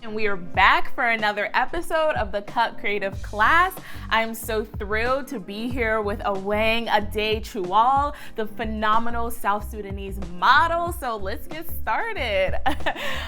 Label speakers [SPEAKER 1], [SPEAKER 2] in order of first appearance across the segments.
[SPEAKER 1] And we are back for another episode of the Cut Creative class. I'm so thrilled to be here with Aweng Ade-Chuol, the phenomenal South Sudanese model. So let's get started.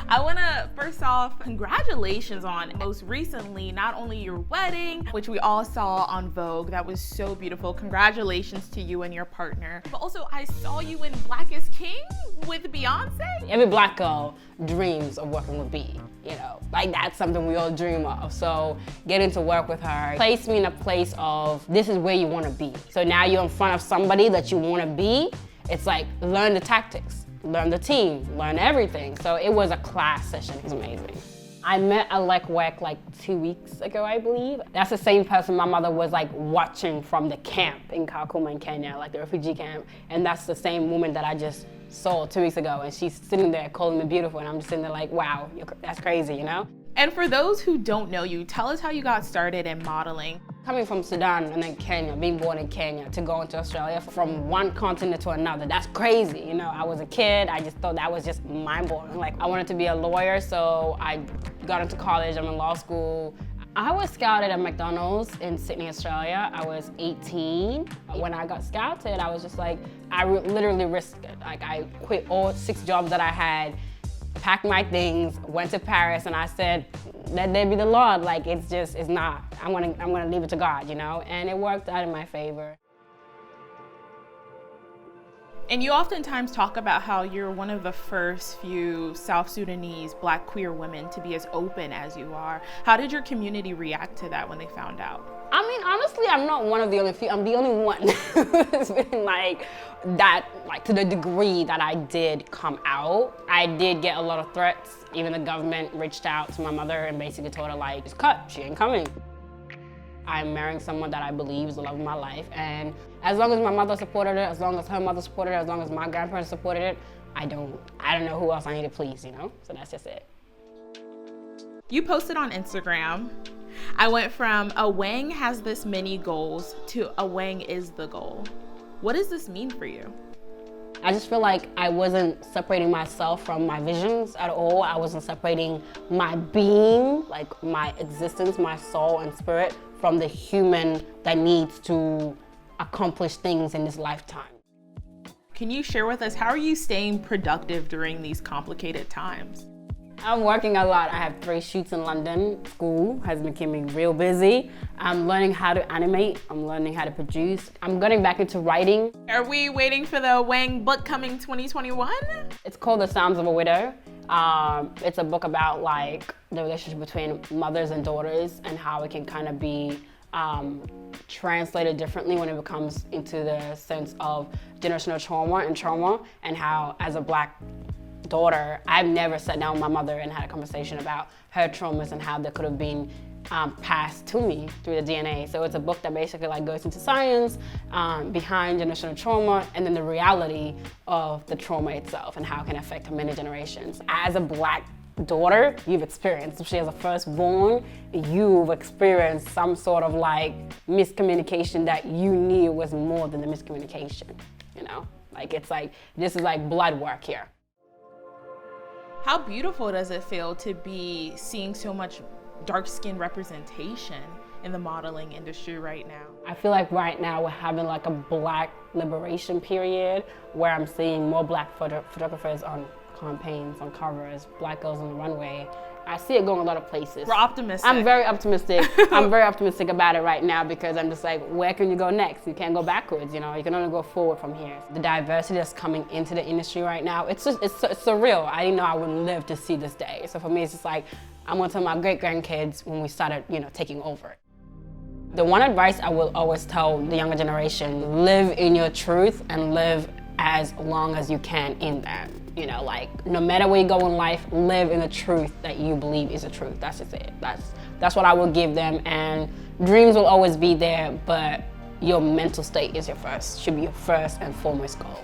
[SPEAKER 1] I want to first off, congratulations on most recently, not only your wedding, which we all saw on Vogue. That was so beautiful. Congratulations to you and your partner. But also I saw you in Black is King with Beyonce.
[SPEAKER 2] Every Black girl dreams of working with B, you know, like that's something we all dream of. So getting to work with her placed me in a place of this is where you want to be. So now you're in front of somebody that you want to be. It's like learn the tactics, learn the team, learn everything. So it was a class session. It was amazing. I met Aweng like 2 weeks ago, I believe. That's the same person my mother was like watching from the camp in Kakuma in Kenya, like the refugee camp. And that's the same woman that I just saw 2 weeks ago. And she's sitting there calling me beautiful. And I'm just sitting there like, wow, that's crazy, you know?
[SPEAKER 1] And for those who don't know you, tell us how you got started in modeling.
[SPEAKER 2] Coming from Sudan and then Kenya, being born in Kenya, to go into Australia from one continent to another, that's crazy. You know, I was a kid, I just thought that was just mind-blowing. Like, I wanted to be a lawyer, so I got into college, I'm in law school. I was scouted at McDonald's in Sydney, Australia. I was 18. When I got scouted, I was just like, I literally risked it. Like, I quit all 6 jobs that I had, packed my things, went to Paris, and I said, let there be the Lord. Like, it's not. I'm gonna leave it to God, you know? And it worked out in my favor.
[SPEAKER 1] And you oftentimes talk about how you're one of the first few South Sudanese Black queer women to be as open as you are. How did your community react to that when they found out?
[SPEAKER 2] I mean, honestly, I'm not one of the only few. I'm the only one who's been like that, like to the degree that I did come out. I did get a lot of threats. Even the government reached out to my mother and basically told her like, just cut, she ain't coming. I'm marrying someone that I believe is the love of my life. And as long as my mother supported it, as long as her mother supported it, as long as my grandparents supported it, I don't know who else I need to please, you know? So that's just it.
[SPEAKER 1] You posted on Instagram, I went from Aweng has this many goals to Aweng is the goal. What does this mean for you?
[SPEAKER 2] I just feel like I wasn't separating myself from my visions at all. I wasn't separating my being, like my existence, my soul and spirit from the human that needs to accomplish things in this lifetime.
[SPEAKER 1] Can you share with us, how are you staying productive during these complicated times?
[SPEAKER 2] I'm working a lot. I have 3 shoots in London. School has been keeping me real busy. I'm learning how to animate. I'm learning how to produce. I'm getting back into writing.
[SPEAKER 1] Are we waiting for the Aweng book coming 2021?
[SPEAKER 2] It's called The Sounds of a Widow. It's a book about like the relationship between mothers and daughters and how it can kind of be translated differently when it comes into the sense of generational trauma and how as a Black daughter, I've never sat down with my mother and had a conversation about her traumas and how they could have been passed to me through the DNA. So it's a book that basically like goes into science behind generational trauma and then the reality of the trauma itself and how it can affect many generations. As a Black daughter, you've experienced, especially as a firstborn, you've experienced some sort of like miscommunication that you knew was more than the miscommunication, you know? Like it's like, this is like blood work here.
[SPEAKER 1] How beautiful does it feel to be seeing so much dark-skinned representation in the modeling industry right now?
[SPEAKER 2] I feel like right now we're having like a Black liberation period where I'm seeing more Black photographers on campaigns, on covers, Black girls on the runway. I see it going a lot of places.
[SPEAKER 1] We're optimistic.
[SPEAKER 2] I'm very optimistic. I'm very optimistic about it right now because I'm just like, where can you go next? You can't go backwards, you know? You can only go forward from here. The diversity that's coming into the industry right now, it's surreal. I didn't know I would live to see this day. So for me, it's just like, I'm gonna tell my great-grandkids when we started, you know, taking over. The one advice I will always tell the younger generation, live in your truth and live as long as you can in that. You know, like no matter where you go in life, live in the truth that you believe is the truth. That's just it. That's what I will give them. And dreams will always be there, but your mental state is should be your first and foremost goal.